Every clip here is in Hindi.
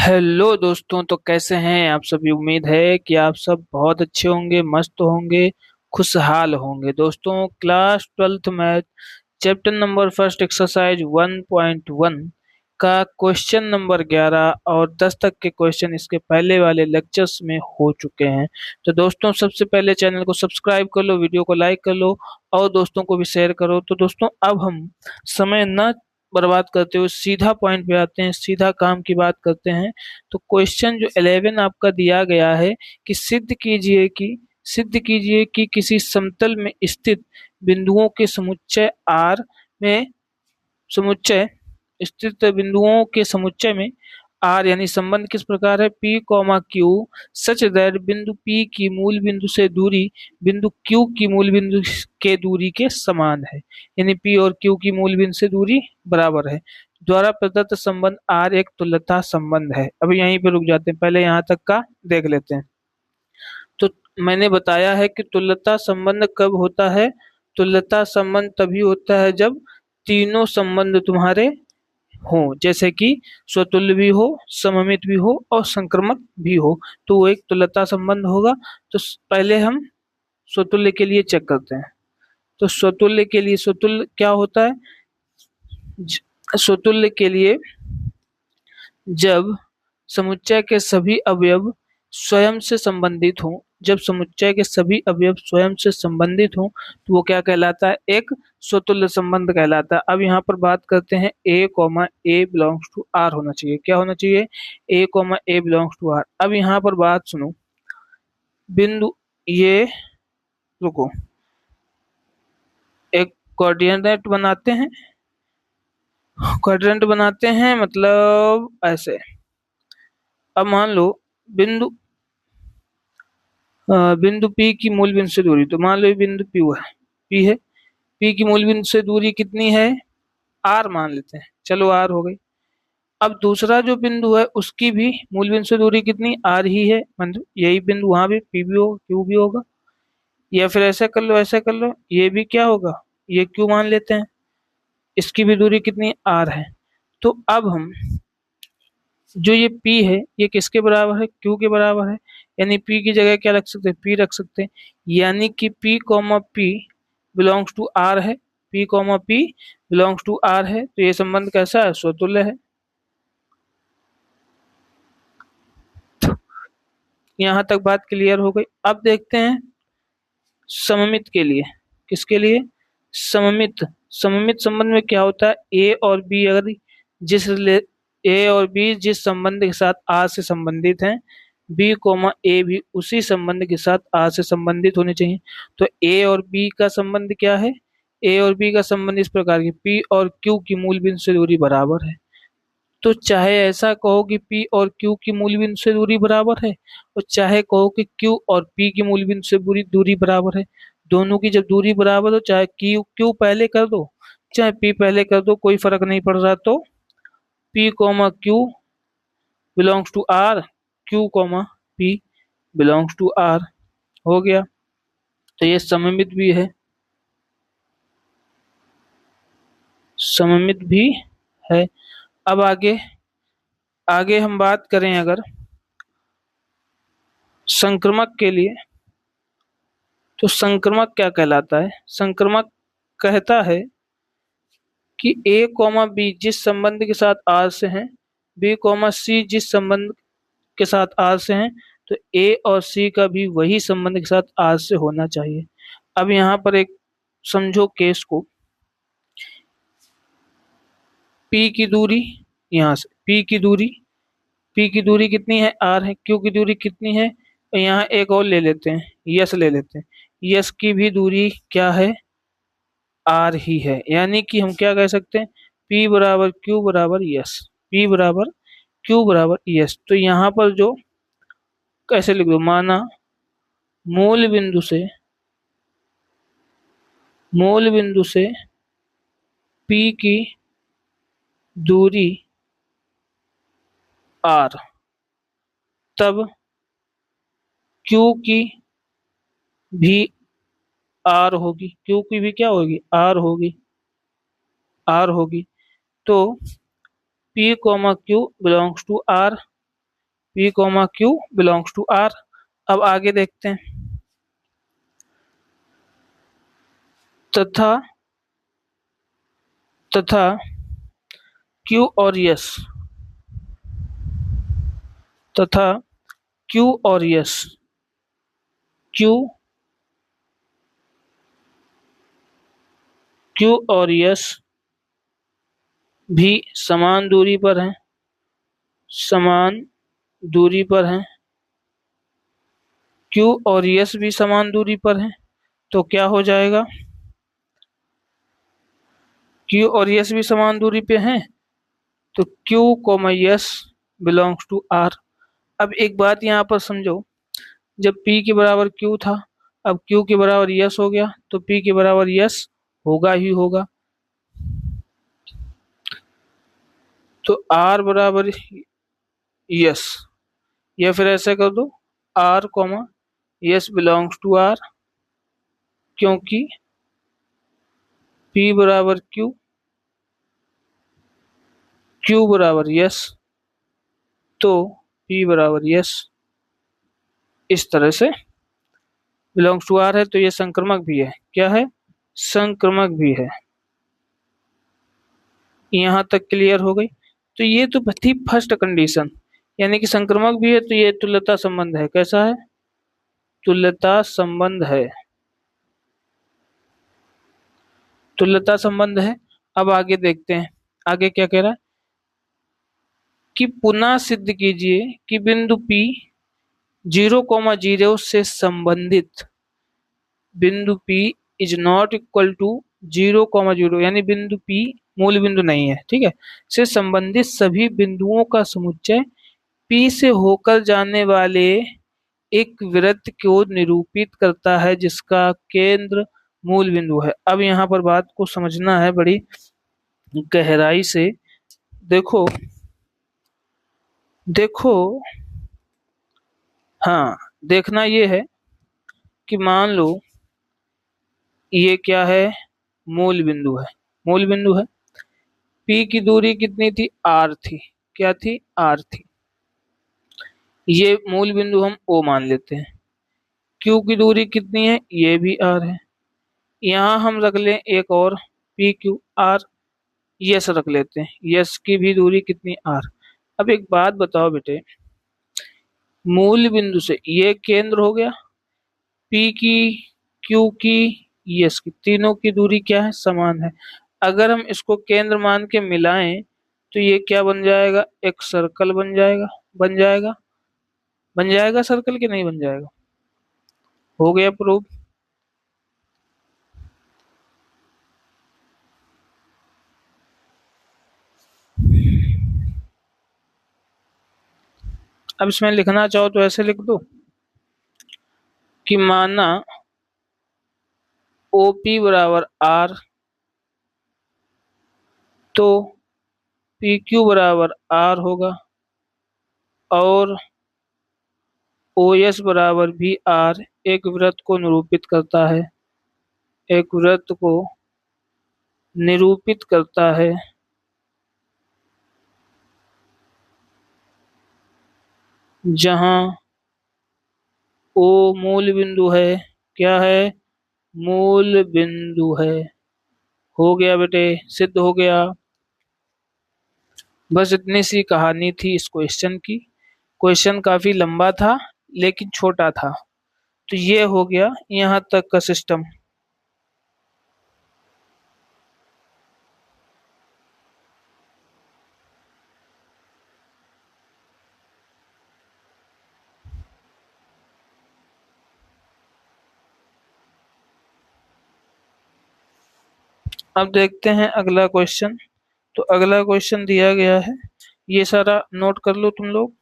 हेलो दोस्तों, तो कैसे हैं आप सभी। उम्मीद है कि आप सब बहुत अच्छे होंगे, मस्त होंगे, खुशहाल होंगे। दोस्तों, class 12th math chapter number first exercise 1.1 का क्वेश्चन नंबर 11 और 10 तक के क्वेश्चन इसके पहले वाले लेक्चर्स में हो चुके हैं। तो दोस्तों, सबसे पहले चैनल को सब्सक्राइब कर लो, वीडियो को लाइक कर लो और दोस्तों को भी शेयर करो। तो दोस्तों, अब हम समय न बर्बाद करते हुए सीधा पॉइंट पे आते हैं, सीधा काम की बात करते हैं। तो क्वेश्चन जो 11 आपका दिया गया है कि सिद्ध कीजिए कि किसी समतल में स्थित बिंदुओं के समुच्चय में आर यानी संबंध किस प्रकार है। P comma Q such that बिंदु पी की मूल बिंदु से दूरी बिंदु क्यू की मूल बिंदु के दूरी के समान है, यानी पी और क्यू की मूल बिंदु से दूरी बराबर है। द्वारा प्रदत्त संबंध आर एक तुल्यता संबंध है। अभी यहीं पे रुक जाते हैं, पहले यहाँ तक का देख लेते हैं। तो मैंने बताया है कि तुल्यता संबंध कब होता है। तुल्यता संबंध तभी होता है जब तीनों संबंध तुम्हारे हो, जैसे कि स्वतुल्य भी हो, सममित भी हो और संक्रमक भी हो, तो वो एक तुल्यता संबंध होगा। तो पहले हम स्वतुल्य के लिए चेक करते हैं। तो स्वतुल्य के लिए स्वतुल्य क्या होता है। स्वतुल्य के लिए जब समुच्चय के सभी अवयव स्वयं से संबंधित हों, जब समुच्चय के सभी अवयव स्वयं से संबंधित हों तो वो क्या कहलाता है, एक स्वतुल्य संबंध कहलाता है। अब यहाँ पर बात करते हैं a comma a belongs to R होना चाहिए। क्या होना चाहिए, a comma a belongs to R. अब यहाँ पर बात सुनो, बिंदु ये, रुको, एक कोऑर्डिनेट बनाते हैं। कोऑर्डिनेट बनाते हैं मतलब ऐसे। अब मान लो बिंदु बिंदु P की मूल बिंदु से दूरी, तो मान लो ये बिंदु P है। P की मूल बिंदु से दूरी कितनी है, R मान लेते हैं। चलो R हो गई। अब दूसरा जो बिंदु है उसकी भी मूल बिंदु से दूरी कितनी, R ही है, मतलब यही बिंदु वहां भी P भी होगा, Q भी होगा। या फिर ऐसा कर लो, ऐसा कर लो, ये भी क्या होगा, ये Q मान लेते हैं, इसकी भी दूरी कितनी, R है। तो अब हम जो ये P है ये किसके बराबर है, Q के बराबर है। यानी P की जगह क्या रख सकते हैं, P रख सकते हैं। यानी कि P comma P belongs to R है। P comma P belongs to R है, तो ये संबंध कैसा है, स्वतुल्य है। यहाँ तक बात क्लियर हो गई। अब देखते हैं सममित के लिए। किसके लिए, सममित। सममित संबंध में क्या होता है, ए और बी अगर जिस ए और बी जिस संबंध के साथ आर से संबंधित हैं, बी कोमा ए भी उसी संबंध के साथ आर से संबंधित होने चाहिए। तो ए और बी का संबंध क्या है, ए और बी का संबंध इस प्रकार की, पी और क्यू की मूल बिंदु से दूरी बराबर है। तो चाहे ऐसा कहो कि P और Q की मूल बिंदु से दूरी बराबर है, और चाहे कहो कि Q और P की मूल बिंदु से पूरी दूरी बराबर है। दोनों की जब दूरी बराबर हो, चाहे Q पहले कर दो चाहे P पहले कर दो, कोई फर्क नहीं पड़ रहा। तो P comma Q belongs to R, Q comma P belongs to R हो गया। तो ये सममित भी है, सममित भी है। अब आगे आगे हम बात करें अगर संक्रमक के लिए, तो संक्रमक क्या कहलाता है। संक्रमक कहता है कि ए कॉमा बी जिस संबंध के साथ आर से हैं, बी कॉमा सी जिस संबंध के साथ आर से हैं, तो ए और सी का भी वही संबंध के साथ आर से होना चाहिए। अब यहाँ पर एक समझो केस को, पी की दूरी, यहाँ से पी की दूरी कितनी है, आर है। क्यू की दूरी कितनी है, और यहाँ एक और ले लेते हैं, यस ले लेते हैं। यस की भी दूरी क्या है, आर ही है। यानी कि हम क्या कह सकते हैं, P बराबर Q बराबर यस, P बराबर Q बराबर यस। तो यहाँ पर जो कैसे लिख दो, माना मूल बिंदु से P की दूरी R, तब Q की भी R होगी, Q की भी क्या होगी, R होगी। तो P comma Q belongs to R, P comma Q belongs to R। अब आगे देखते हैं, तथा तथा Q और S, तथा Q और S, Q Q और S भी समान दूरी पर हैं, समान दूरी पर हैं। Q और S भी समान दूरी पर हैं, तो क्या हो जाएगा? Q और S भी समान दूरी पे हैं, तो Q comma S belongs to R। अब एक बात यहाँ पर समझो, जब P के बराबर Q था, अब Q के बराबर S हो गया, तो P के बराबर S होगा ही होगा। तो R बराबर S, या फिर ऐसे कर दो R comma S belongs to R, क्योंकि P बराबर Q बराबर S, तो P बराबर S इस तरह से बिलोंग्स टू R है, तो ये संक्रमक भी है। क्या है? संक्रमक भी है। यहाँ तक क्लियर हो गई। तो ये तो थी फर्स्ट कंडीशन, यानी कि संक्रमक भी है, तो ये तुल्यता संबंध है। कैसा है? तुल्यता संबंध है, तुल्यता संबंध है। अब आगे देखते हैं, आगे क्या कह रहा है कि पुनः सिद्ध कीजिए कि बिंदु P 0,0 से संबंधित बिंदु P is not equal to 0,0, यानी बिंदु P मूल बिंदु नहीं है, ठीक है, से संबंधित सभी बिंदुओं का समुच्चय P से होकर जाने वाले एक वृत्त को निरूपित करता है जिसका केंद्र मूल बिंदु है। अब यहाँ पर बात को समझना है बड़ी गहराई से। देखो देखो, हाँ, देखना ये है कि मान लो ये क्या है? मूल बिंदु है, मूल बिंदु है। P की दूरी कितनी थी? R थी। क्या थी? R थी। ये मूल बिंदु हम O मान लेते हैं। Q की दूरी कितनी है? ये भी R है। यहाँ हम रख लें एक और PQR, यस रख लेते हैं। यस की भी दूरी कितनी? R। अब एक बात बताओ बेटे, मूल बिंदु से ये केंद्र हो गया, P की, Q की, यस की, तीनों की दूरी क्या है? समान है। अगर हम इसको केंद्र मान के मिलाएं तो ये क्या बन जाएगा? एक सर्कल बन जाएगा। बन जाएगा, बन जाएगा सर्कल के नहीं बन जाएगा? हो गया प्रूफ। अब इसमें लिखना चाहो तो ऐसे लिख दो कि माना OP बराबर R, तो PQ बराबर R होगा, और OS बराबर भी R एक वृत्त को निरूपित करता है, एक वृत्त को निरूपित करता है जहां O मूल बिंदु है। क्या है? मूल बिंदु है। हो गया बेटे, सिद्ध हो गया। बस इतनी सी कहानी थी इस क्वेश्चन की। क्वेश्चन काफी लंबा था लेकिन छोटा था। तो ये हो गया यहाँ तक का सिस्टम। अब देखते हैं अगला क्वेश्चन। तो अगला क्वेश्चन दिया गया है, ये सारा नोट कर लो तुम लोग।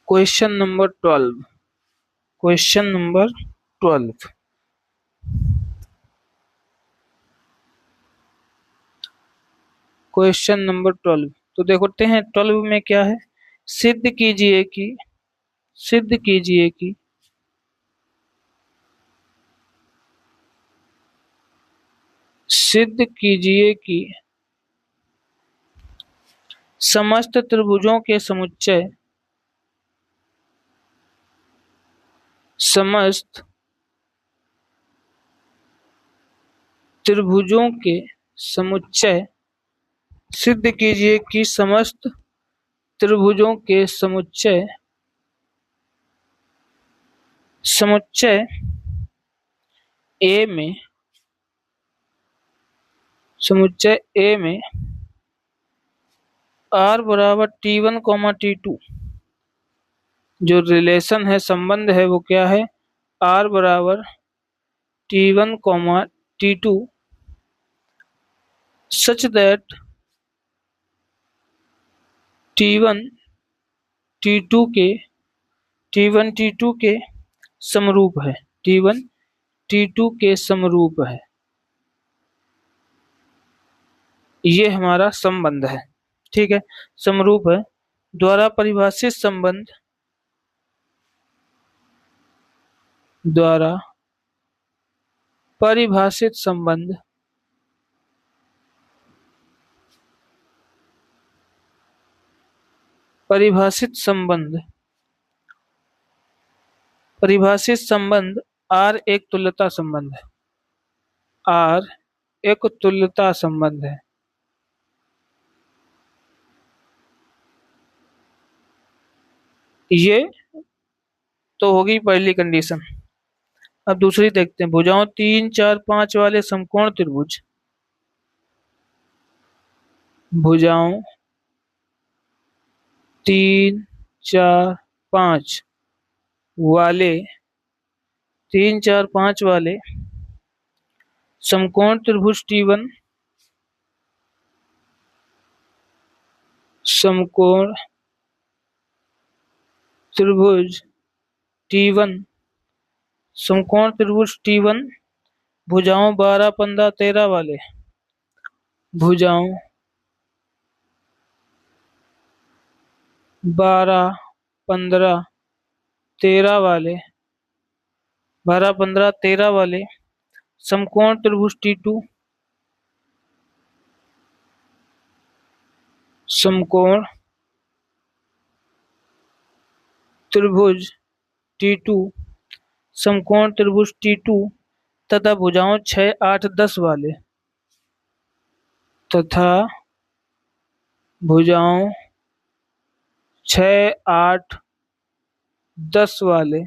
Question number 12, question number 12। Question number 12। तो देखते हैं 12 में क्या है। सिद्ध कीजिए कि सिद्ध कीजिए कि सिद्ध कीजिए कि समस्त त्रिभुजों के समुच्चय समस्त त्रिभुजों के समुच्चय सिद्ध कीजिए कि समस्त त्रिभुजों के समुच्चय समुच्चय ए में समुच्चय ए में r बराबर T1 कॉमा T2 जो रिलेशन है, संबंध है, वो क्या है। r बराबर T1 comma T2 such that T1 T2 के T1 T2 के समरूप है। T1 T2 के समरूप है। ये हमारा संबंध है। ठीक है, समरूप है। द्वारा परिभाषित संबंध द्वारा परिभाषित संबंध परिभाषित संबंध परिभाषित संबंध R एक तुल्यता संबंध है। R एक तुल्यता संबंध है। ये तो होगी पहली कंडीशन। अब दूसरी देखते हैं। भुजाओं 3 4 5 वाले समकोण त्रिभुज भुजाओं 3 4 5 वाले 3 4 5 वाले समकोण त्रिभुज T1 समकोण त्रिभुज T1 समकोण त्रिभुज T1 भुजाओं 12 15 13 वाले भुजाओं 12 15 13 वाले 12 15 13 वाले समकोण त्रिभुज T2 समकोण त्रिभुज T2 समकोण त्रिभुज T2 तथा भुजाओं 6 8 10 वाले तथा भुजाओं 6 8 10 वाले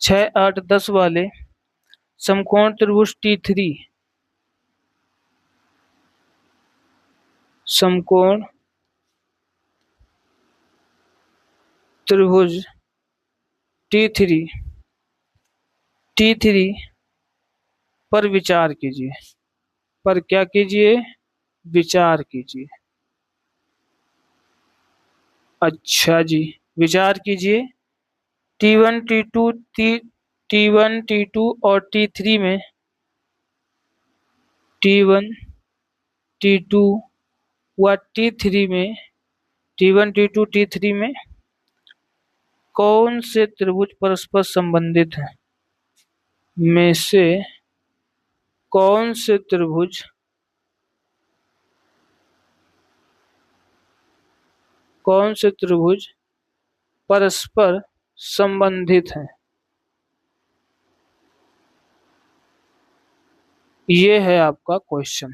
6 8 10 वाले समकोण त्रिभुज T3 समकोण त्रिभुज T3 पर विचार कीजिए। पर क्या कीजिए, विचार कीजिए। अच्छा जी, विचार कीजिए। T1 T2 और T3 में T1 T2 व T3 में T1 T2 T3 में कौन से त्रिभुज परस्पर संबंधित हैं में से कौन से त्रिभुज परस्पर संबंधित हैं। ये है आपका क्वेश्चन,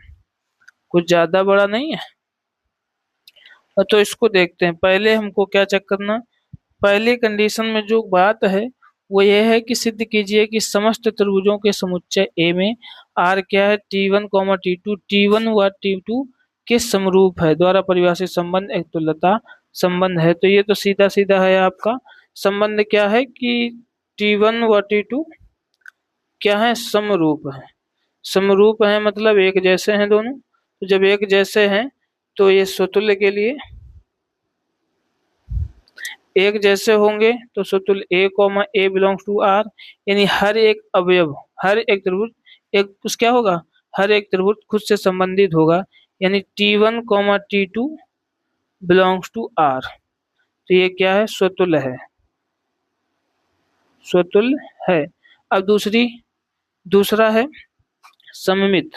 कुछ ज्यादा बड़ा नहीं है। तो इसको देखते हैं। पहले हमको क्या चेक करना, पहली कंडीशन में जो बात है वो ये है कि सिद्ध कीजिए कि समस्त त्रिभुजों के समुच्चय ए में R क्या है, T1 T2 T1 व T2 के समरूप है। द्वारा परिभाषित संबंध एक तुल्यता संबंध है। तो ये तो सीधा सीधा है आपका संबंध। क्या है कि T1 व T2 क्या है, समरूप है। समरूप है मतलब एक जैसे हैं दोनों। तो जब एक जैसे हैं तो ये स्वतुल्य के लिए एक जैसे होंगे तो स्वतुल्य A बिलोंग्स टू R, यानी हर एक अवयव, हर एक त्रिभुज एक कुछ क्या होगा, हर एक त्रिभुज खुद से संबंधित होगा। यानी T1 comma T2 belongs to R। तो ये क्या है, स्वतुल्य है, स्वतुल्य है। अब दूसरा है सममित।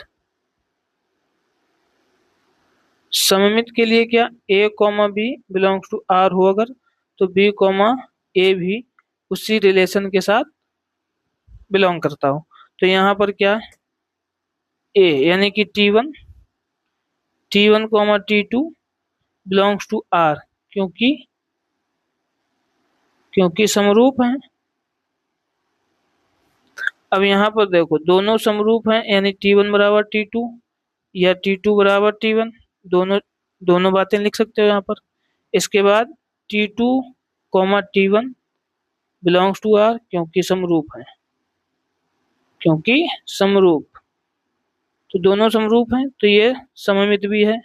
सममित के लिए क्या, A comma B belongs to R हो अगर, तो B कॉमा A भी उसी रिलेशन के साथ बिलोंग करता हो। तो यहाँ पर क्या है, A यानी कि T1 comma T2 belongs to R, क्योंकि क्योंकि समरूप हैं। अब यहाँ पर देखो दोनों समरूप हैं, यानी T1 बराबर T2 या T2 बराबर T1, दोनों दोनों बातें लिख सकते हो यहाँ पर। इसके बाद T2 comma T1 belongs to R, क्योंकि समरूप है, क्योंकि समरूप, तो दोनों समरूप हैं तो ये सममित भी है।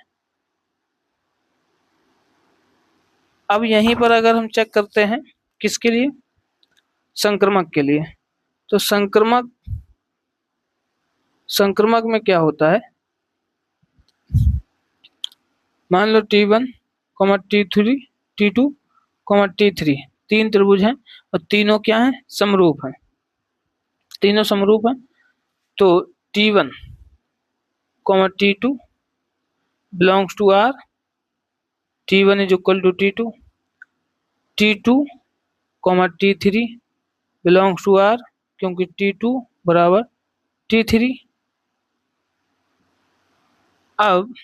अब यहीं पर अगर हम चेक करते हैं किसके लिए, संक्रमक के लिए, तो संक्रमक में क्या होता है, मान लो T1 comma T3 T2 comma T3 तीन त्रिभुज हैं और तीनों क्या हैं, समरूप हैं, तीनों समरूप हैं। तो T1 comma T2 belongs to R, T1 is equal to T2, T2 comma T3 belongs to R, क्योंकि T2 बराबर T3। अब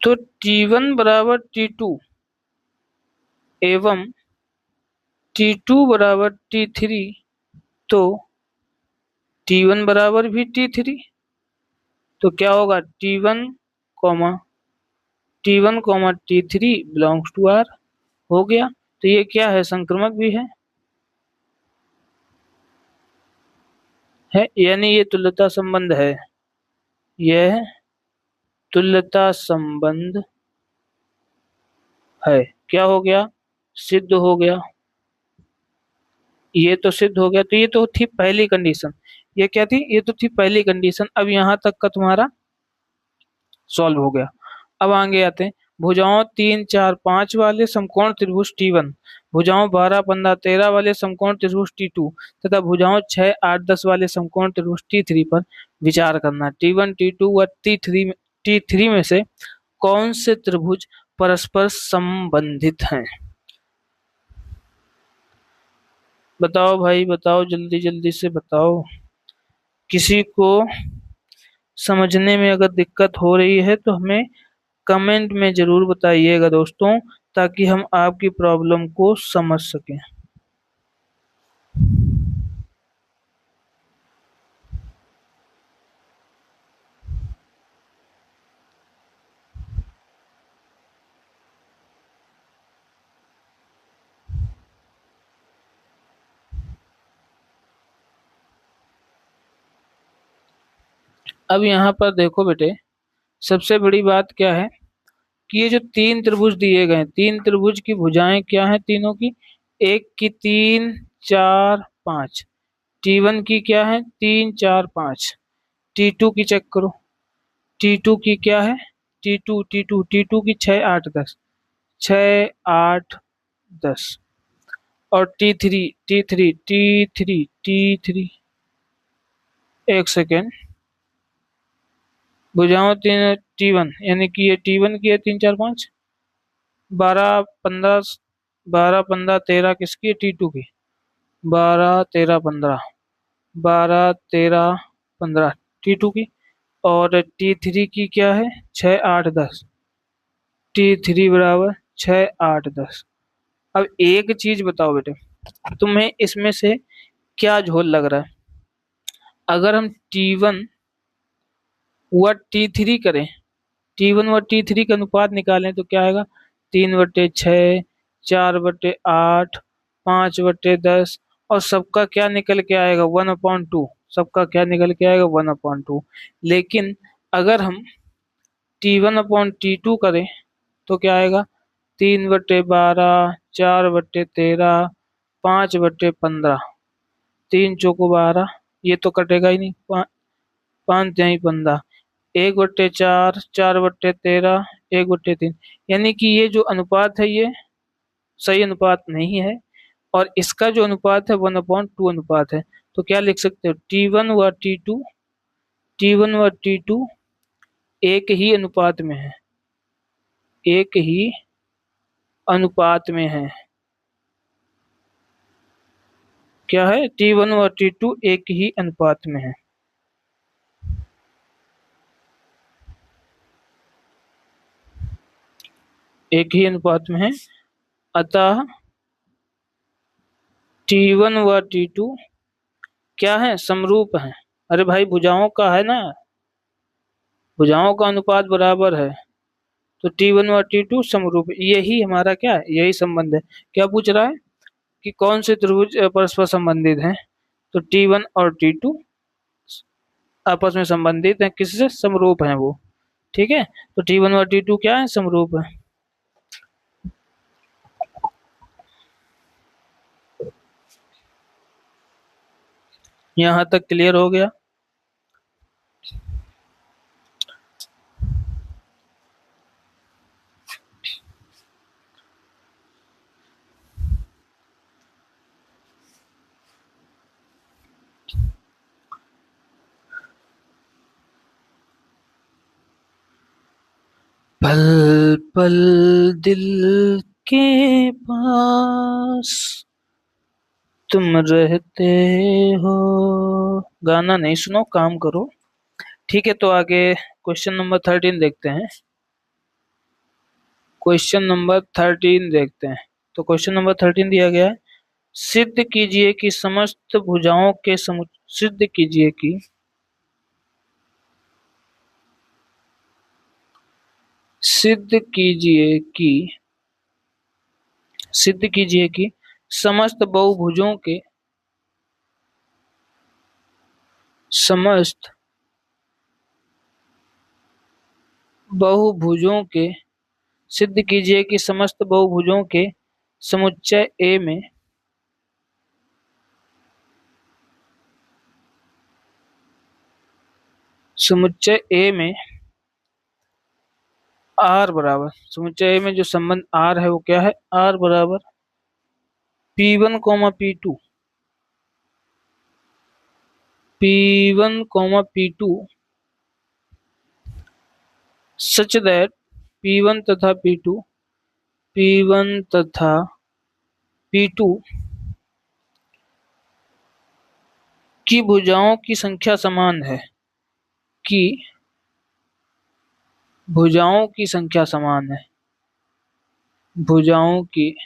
तो T1 बराबर T2 एवं T2 बराबर T3, तो T1 बराबर भी T3, तो क्या होगा, comma T3 belongs to R हो गया। तो ये क्या है, संक्रमक भी है, यानी ये तुल्यता संबंध है, यह तुल्यता संबंध है। क्या हो गया, सिद्ध हो गया, ये तो सिद्ध हो गया। तो ये तो थी पहली कंडीशन, ये क्या थी, ये तो थी पहली कंडीशन। अब यहाँ तक का तुम्हारा सॉल्व हो गया। अब आगे आते हैं, भुजाओं 3 4 5 वाले समकोण त्रिभुज T1, भुजाओं 12 15 13 वाले समकोण त्रिभुज T2 तथा भुजाओं 6 8 10 वाले समकोण त्रिभुज T3 पर विचार करना। T1 T2 व T3 में से कौन से त्रिभुज परस्पर संबंधित हैं। बताओ भाई बताओ, जल्दी जल्दी से बताओ। किसी को समझने में अगर दिक्कत हो रही है तो हमें कमेंट में जरूर बताइएगा दोस्तों, ताकि हम आपकी प्रॉब्लम को समझ सकें। अब यहाँ पर देखो बेटे, सबसे बड़ी बात क्या है कि ये जो तीन त्रिभुज दिए गए हैं, तीन त्रिभुज की भुजाएं क्या हैं, तीनों की, एक की 3 4 5, T1 की क्या है 3 4 5, T2 की चेक करो, T2 की क्या है, T2 की 6 8 10, 6 8 10, और T3 एक सेकेंड, भुजाओं तीन T1 यानी कि ये T1 की है 3 4 5, 12 15 13 किसकी है, T2 की, 12 13 15 T2 की, और T3 की क्या है 6 8 10, T3 बराबर 6 8 10। अब एक चीज बताओ बेटे, तुम्हें इसमें से क्या झोल लग रहा है। अगर हम T1 व T3 करें, T1 व T3 का अनुपात निकालें तो क्या आएगा, 3/6, 4/8, 5/10, और सबका क्या निकल के आएगा 1/2, सबका क्या निकल के आएगा 1/2। लेकिन अगर हम T1/T2 करें तो क्या आएगा, 3/12, 4/13, 5/15, 3 चौको 12, ये तो कटेगा ही नहीं, 5 5 15, 1/4, 4/13, 1/3। यानी कि ये जो अनुपात है ये सही अनुपात नहीं है, और इसका जो अनुपात है 1/2 अनुपात है। तो क्या लिख सकते हो, T1 व T2 एक ही अनुपात में है, एक ही अनुपात में है। क्या है, T1 व T2 एक ही अनुपात में है। एक ही अनुपात में है, अतः T1 व T2 क्या है, समरूप है। अरे भाई भुजाओं का है ना, भुजाओं का अनुपात बराबर है, तो T1 व T2 समरूप है। यही हमारा क्या है, यही संबंध है। क्या पूछ रहा है कि कौन से त्रिभुज परस्पर संबंधित हैं, तो T1 और T2 आपस में संबंधित हैं, किससे, समरूप हैं वो। ठीक है, तो T1 व T2 क्या है, समरूप है। यहाँ तक क्लियर हो गया। पल पल दिल के पास तुम रहते हो। गाना नहीं सुनो, काम करो। ठीक है, तो आगे क्वेश्चन नंबर 13 देखते हैं। क्वेश्चन नंबर 13 देखते हैं। तो क्वेश्चन नंबर 13 दिया गया है, सिद्ध कीजिए कि समस्त भुजाओं के सिद्ध कीजिए कि सिद्ध कीजिए कि सिद्ध कीजिए कि समस्त बहुभुजों के समस्त बहुभुजों के सिद्ध कीजिए कि समस्त बहुभुजों के समुच्चय ए में समुच्चय ए में आर बराबर, समुच्चय ए में जो संबंध आर है वो क्या है, आर बराबर P1, P1, P2 such that P1 तथा P2 की भुजाओं की संख्या समान है, कि भुजाओं की संख्या समान है, भुजाओं की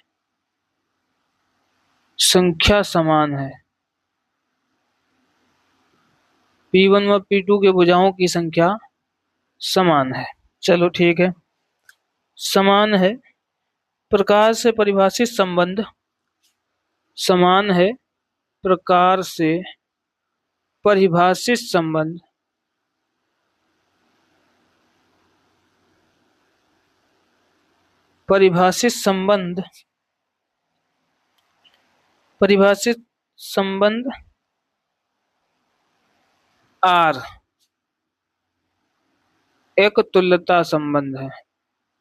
संख्या समान है। P1 व P2 के भुजाओं की संख्या समान है। चलो ठीक है, समान है। प्रकार से परिभाषित संबंध, समान है प्रकार से परिभाषित संबंध परिभाषित संबंध परिभाषित संबंध आर एक तुल्यता संबंध है।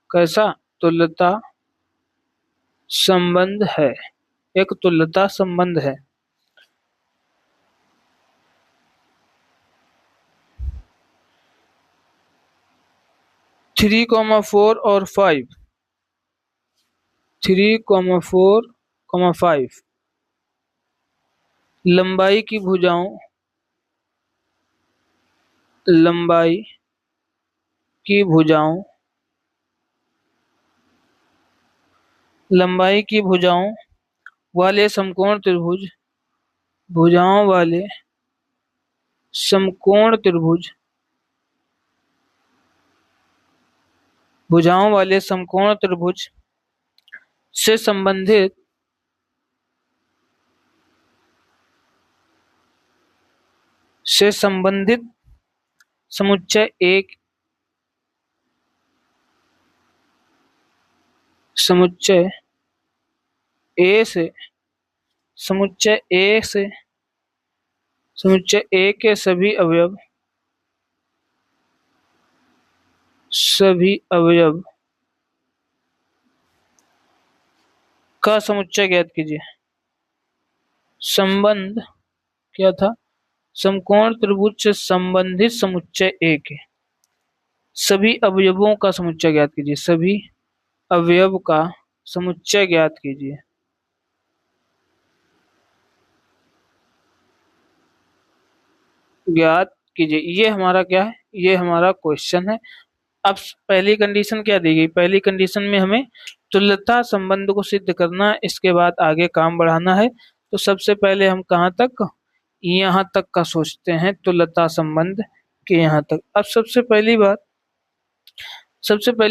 कैसा, तुल्यता संबंध है, एक तुल्यता संबंध है। थ्री कॉमा फोर और 5, 3,4,5 लंबाई की भुजाओं लंबाई की भुजाओं लंबाई की भुजाओं वाले समकोण त्रिभुज भुजाओं वाले समकोण त्रिभुज भुजाओं वाले समकोण त्रिभुज से संबंधित समुच्चय एक समुच्चय ए से समुच्चय ए से समुच्चय ए के सभी अवयव सभी अवयव का समुच्चय ज्ञात कीजिए। संबंध क्या था? समकोण त्रिभुज से संबंधित समुच्चय एक है। सभी अवयवों का समुच्चय ज्ञात कीजिए। सभी अवयव का समुच्चय ज्ञात कीजिए। ज्ञात कीजिए, ये हमारा क्या है? ये हमारा क्वेश्चन है। अब पहली कंडीशन क्या दी गई? पहली कंडीशन में हमें तुल्यता संबंध को सिद्ध करना है, इसके बाद आगे काम बढ़ाना है। तो सबसे पहले हम कहाँ तक? यहाँ तक का सोचते हैं, तुल्यता संबंध के यहाँ तक। अब सबसे पहली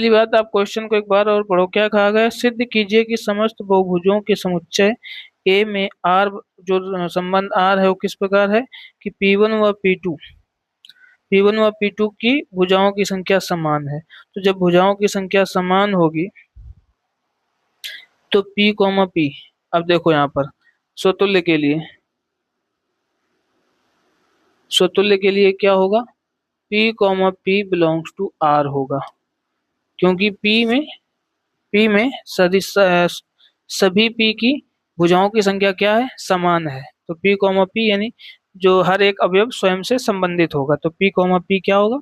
बात आप क्वेश्चन को एक बार और पढ़ो। क्या कहा गया? सिद्ध कीजिए कि समस्त बहुभुजों के समुच्चय ए में आर, जो संबंध आर है वो किस प्रकार है कि P1 व P2 की भुजाओं की संख्या समान है। तो जब भुजाओं की संख्या समान होगी तो P, अब देखो यहाँ पर स्वतुल्य के लिए क्या होगा? P, बिलोंग्स टू R होगा, क्योंकि P में सभी P की भुजाओं की संख्या क्या है? समान है। तो P, यानी जो हर एक अवयव स्वयं से संबंधित होगा। तो P, क्या होगा?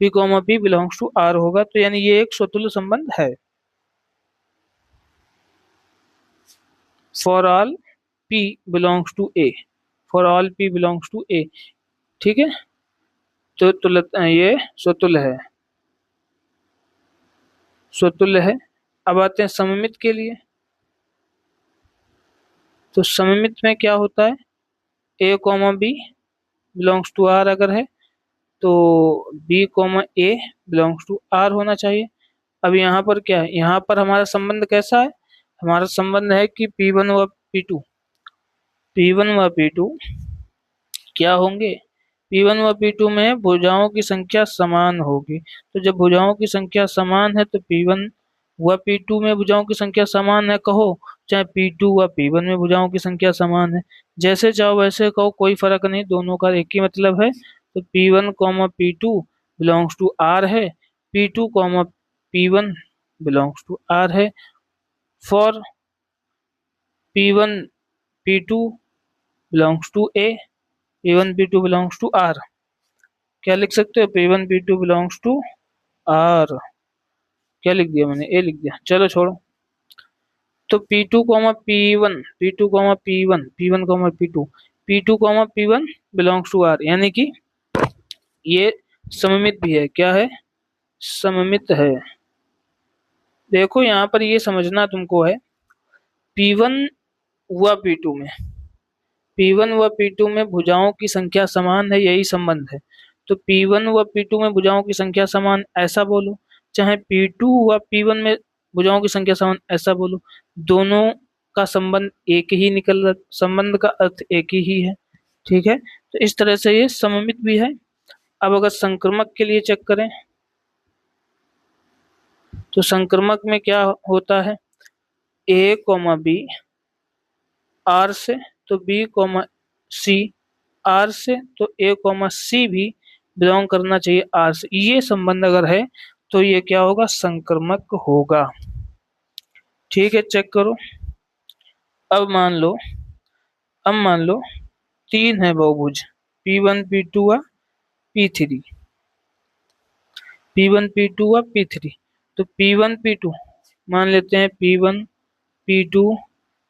P, बिलोंग्स टू R होगा। तो यानी ये एक स्वतुल्य संबंध है। For all P belongs to A, for all P belongs to A, ठीक है। तो ये स्वतुल्य है। अब आते हैं सममित के लिए। तो सममित में क्या होता है? A, B belongs to R अगर है तो B, A belongs to R होना चाहिए। अब यहाँ पर क्या है? यहाँ पर हमारा संबंध कैसा है? हमारा संबंध है कि P1 व P2 क्या होंगे? P1 व P2 में भुजाओं की संख्या समान होगी। तो जब भुजाओं की संख्या समान है तो P1 व P2 में भुजाओं की संख्या समान है कहो, चाहे P2 व P1 में भुजाओं की संख्या समान है, जैसे चाहो वैसे कहो, कोई फर्क नहीं, दोनों का एक ही मतलब है। तो P1, P2 belongs to R है, P2, P1 belongs to R है। For P1, P2 belongs to A, P1, P2 belongs to R। क्या लिख सकते हो? P1, P2 belongs to R। क्या लिख दिया मैंने? ए लिख दिया, चलो छोड़ो। तो P2, P1, P2, P1, P1, P2, P2, P1 belongs to R, यानी कि ये सममित भी है। क्या है? सममित है। देखो यहाँ पर ये समझना तुमको है, P1 व P2 में भुजाओं की संख्या समान है, यही संबंध है। तो P1 व P2 में भुजाओं की संख्या समान, ऐसा बोलो, चाहे P2 व P1 में भुजाओं की संख्या समान, ऐसा बोलो, दोनों का संबंध एक ही निकल रहा, संबंध का अर्थ एक ही है। ठीक है, तो इस तरह से ये सममित भी है। अब अगर संक्रमक के लिए चेक करें तो संक्रमक में क्या होता है? A, B R से, तो B, C R से, तो A, C भी बिलोंग करना चाहिए R से। ये संबंध अगर है तो ये क्या होगा? संक्रमक होगा। ठीक है, चेक करो। अब मान लो 3 है बहुभुज, P1, P2 व P3, P1, P2 व P3। तो P1, P2 मान लेते हैं, P1, P2,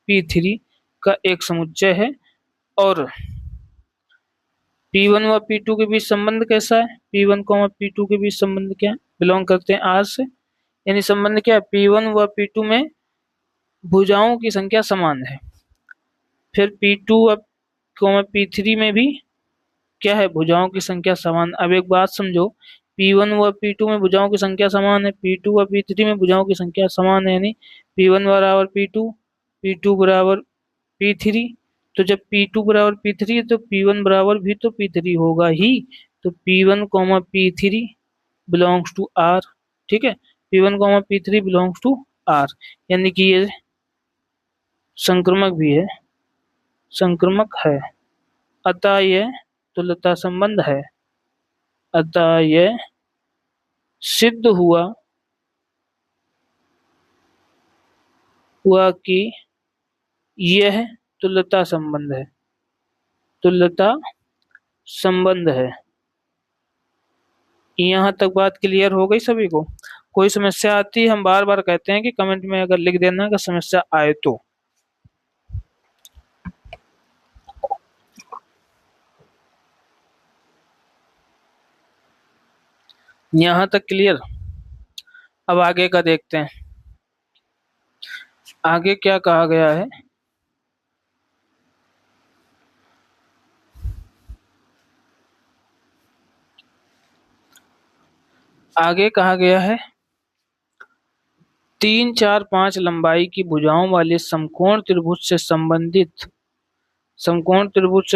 P3 का एक समुच्चय है। और P1 व P2 के बीच संबंध कैसा है? P1, P2 के बीच संबंध क्या है? बिलोंग करते हैं R से, यानी संबंध क्या है? P1 व P2 में भुजाओं की संख्या समान है। फिर P2 व P3 में भी क्या है? भुजाओं की संख्या समान। अब एक बात समझो, P1 व P2 में भुजाओं की संख्या समान है, P2 व P3 में भुजाओं की संख्या समान है, यानी P1 बराबर P2, P2 बराबर P3। तो जब P2 बराबर P3 है तो P1 बराबर भी तो P3 होगा ही। तो P1, P3 belongs to R। ठीक है, P1, P3 belongs to R, यानी कि ये संक्रमक भी है, संक्रमक है। अतः यह तुल्यता संबंध है, अतः यह सिद्ध हुआ हुआ कि यह तुल्यता संबंध है। तुल्यता संबंध है। यहाँ तक बात क्लियर हो गई सभी को? कोई समस्या आती है हम बार बार कहते हैं कि कमेंट में अगर लिख देना अगर समस्या आए तो। यहाँ तक क्लियर? अब आगे का देखते हैं। आगे क्या कहा गया है? आगे कहा गया है 3, 4, 5 लंबाई की भुजाओं वाले समकोण त्रिभुज से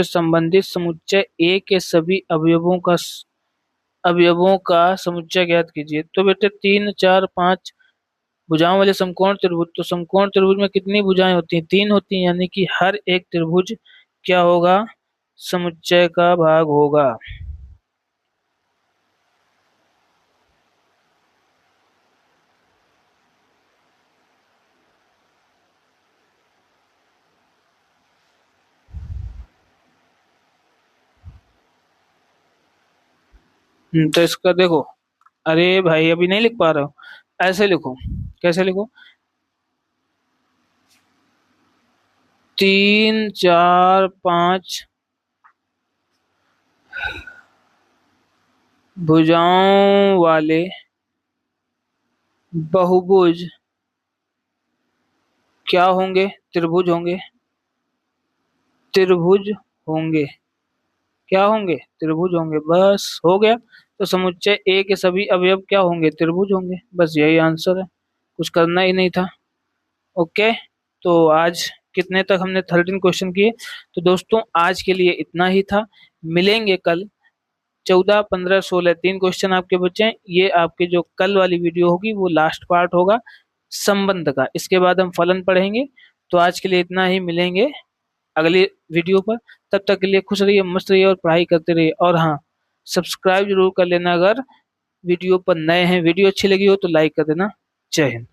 संबंधित समुच्चय ए के सभी अवयवों का समुच्चय ज्ञात कीजिए। तो बेटे 3, 4, 5 भुजाओं वाले समकोण त्रिभुज, तो समकोण त्रिभुज में कितनी भुजाएं होती हैं? 3 होती हैं, यानी कि हर एक त्रिभुज क्या होगा? समुच्चय का भाग होगा। तो इसका देखो, अरे भाई अभी नहीं लिख पा रहे हो, ऐसे लिखो। कैसे लिखो? 3, 4, 5 भुजाओं वाले बहुभुज क्या होंगे? त्रिभुज होंगे। त्रिभुज होंगे। क्या होंगे? त्रिभुज होंगे। बस हो गया। तो समुच्चय ए के सभी अवयव क्या होंगे? त्रिभुज होंगे। बस यही आंसर है, कुछ करना ही नहीं था। ओके, तो आज कितने तक हमने 13 क्वेश्चन किए। तो दोस्तों आज के लिए इतना ही था। मिलेंगे कल 14, 15, 16 3 क्वेश्चन आपके बचे हैं। ये आपके जो कल वाली वीडियो होगी वो लास्ट पार्ट होगा संबंध का। इसके बाद हम फलन पढ़ेंगे। तो आज के लिए इतना ही, मिलेंगे अगले वीडियो पर। तब तक के लिए खुश रहिए, मस्त रहिए और पढ़ाई करते रहिए। और हाँ, सब्सक्राइब जरूर कर लेना अगर वीडियो पर नए हैं। वीडियो अच्छी लगी हो तो लाइक कर देना। जय हिंद।